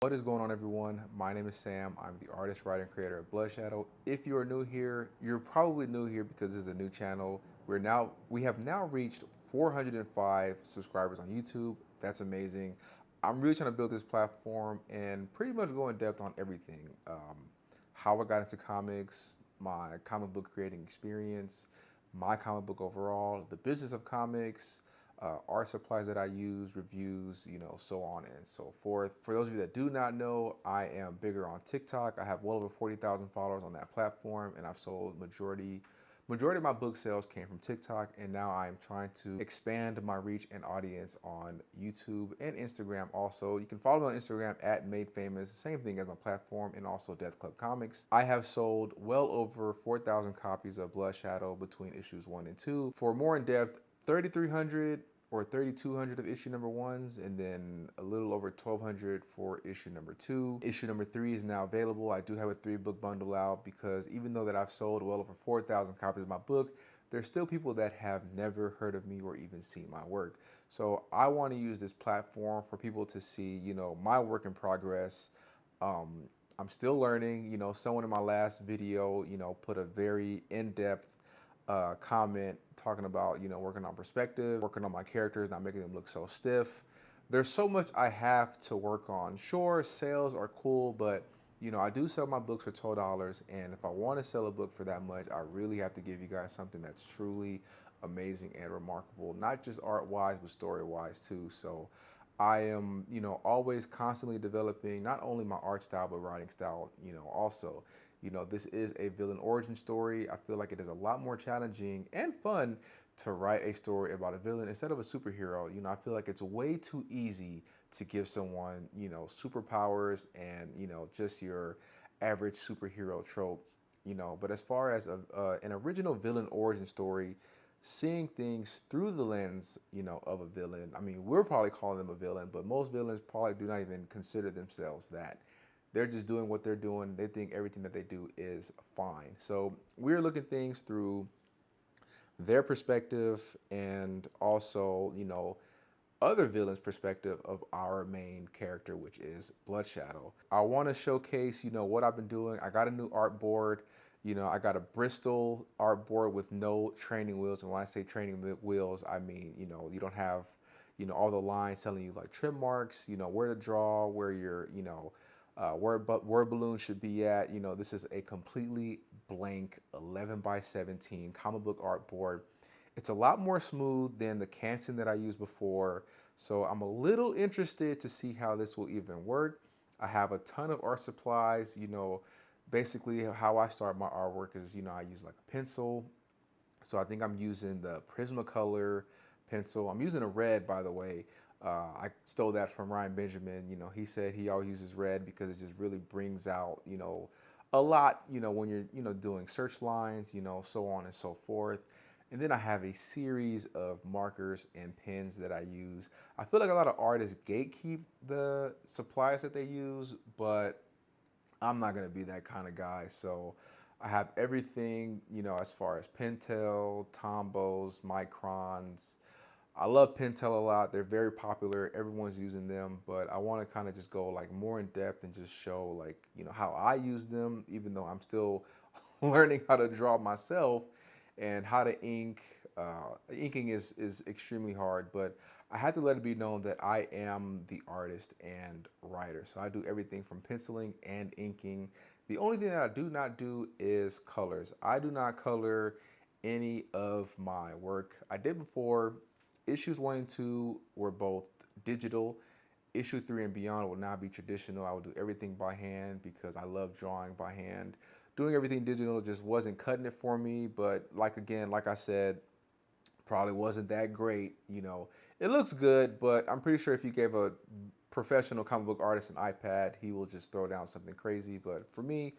What is going on, everyone? My name is Sam. I'm the artist, writer, and creator of Blood Shadow. If you are new here, you're probably new here because this is a new channel. We have now reached 405 subscribers on YouTube. That's amazing. I'm really trying to build this platform and pretty much go in depth on everything. How I got into comics, my comic book creating experience, my comic book overall, the business of comics, art supplies that I use, reviews, so on and so forth. For those of you that do not know, I am bigger on TikTok. I have well over 40,000 followers on that platform, and I've sold majority of my book sales came from TikTok, and now I'm trying to expand my reach and audience on YouTube and Instagram also. You can follow me on Instagram at Made Famous, same thing as my platform, and also Death Club Comics. I have sold well over 4,000 copies of Blood Shadow between issues 1 and 2. For more in depth, 3,300 or 3,200 of issue number ones, and then a little over 1,200 for issue number 2. Issue number 3 is now available. I do have a 3-book bundle out because even though that I've sold well over 4,000 copies of my book, there's still people that have never heard of me or even seen my work. So I want to use this platform for people to see, my work in progress. I'm still learning. Someone in my last video, put a very in-depth comment talking about, working on perspective, working on my characters, not making them look so stiff. There's so much I have to work on. Sure, sales are cool, but I do sell my books for $12, and if I want to sell a book for that much, I really have to give you guys something that's truly amazing and remarkable, not just art-wise, but story-wise too. So I am, always constantly developing not only my art style, but writing style, also. This is a villain origin story. I feel like it is a lot more challenging and fun to write a story about a villain instead of a superhero. I feel like it's way too easy to give someone, superpowers and, just your average superhero trope, But as far as an original villain origin story, seeing things through the lens, of a villain. I mean, we're probably calling them a villain, but most villains probably do not even consider themselves that. They're just doing what they're doing. They think everything that they do is fine. So we're looking things through their perspective and also, other villains' perspective of our main character, which is Blood Shadow. I want to showcase, what I've been doing. I got a new art board. I got a Bristol art board with no training wheels. And when I say training wheels, I mean, you don't have, all the lines telling you like trim marks, where to draw, where your, where balloons should be at. This is a completely blank 11 by 17 comic book art board. It's a lot more smooth than the Canson that I used before. So I'm a little interested to see how this will even work. I have a ton of art supplies. Basically how I start my artwork is, I use like a pencil. So I think I'm using the Prismacolor pencil. I'm using a red, by the way. I stole that from Ryan Benjamin. He said he always uses red because it just really brings out, a lot, when you're, doing search lines, so on and so forth. And then I have a series of markers and pens that I use. I feel like a lot of artists gatekeep the supplies that they use, but I'm not gonna be that kind of guy. So I have everything, as far as Pentel, Tombos, Microns. I love Pentel a lot. They're very popular. Everyone's using them, but I want to kind of just go like more in depth and just show like, how I use them, even though I'm still learning how to draw myself and how to ink. Inking is extremely hard, but I had to let it be known that I am the artist and writer. So I do everything from penciling and inking. The only thing that I do not do is colors. I do not color any of my work. I did before. Issues 1 and 2 were both digital. Issue 3 and beyond will now be traditional. I will do everything by hand because I love drawing by hand. Doing everything digital just wasn't cutting it for me, but like I said, probably wasn't that great. It looks good, but I'm pretty sure if you gave a professional comic book artist an iPad, he will just throw down something crazy. But for me,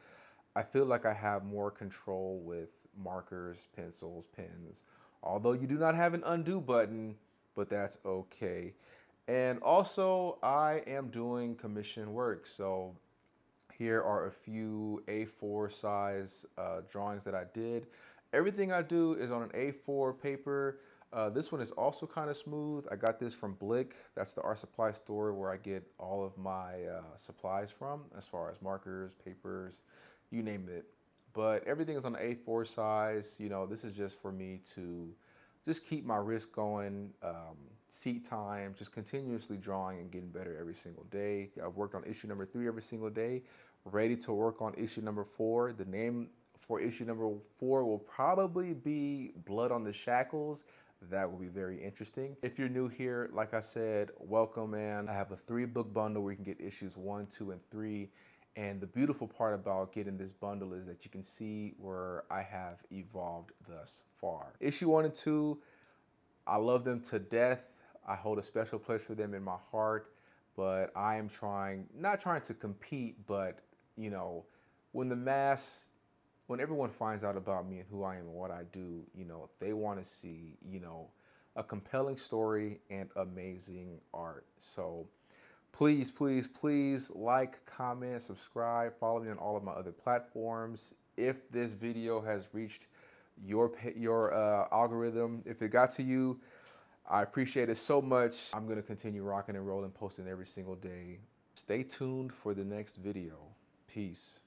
I feel like I have more control with markers, pencils, pens. Although you do not have an undo button, but that's okay. And also, I am doing commission work. So here are a few A4 size drawings that I did. Everything I do is on an A4 paper. This one is also kind of smooth. I got this from Blick. That's the art supply store where I get all of my supplies from, as far as markers, papers, you name it. But everything is on the A4 size. You know, this is just for me to just keep my wrist going, seat time, just continuously drawing and getting better every single day. I've worked on issue number 3 every single day, ready to work on issue number 4. The name for issue number 4 will probably be Blood on the Shackles. That will be very interesting. If you're new here, like I said, welcome, man. I have a 3-book bundle where you can get issues 1, 2, and 3. And the beautiful part about getting this bundle is that you can see where I have evolved thus far. Issue 1 and 2, I love them to death. I hold a special place for them in my heart, but I am not trying to compete, but you know, when everyone finds out about me and who I am and what I do, you know, they want to see, you know, a compelling story and amazing art. So please, please, please like, comment, subscribe, follow me on all of my other platforms. If this video has reached your algorithm, if it got to you, I appreciate it so much. I'm going to continue rocking and rolling, posting every single day. Stay tuned for the next video. Peace.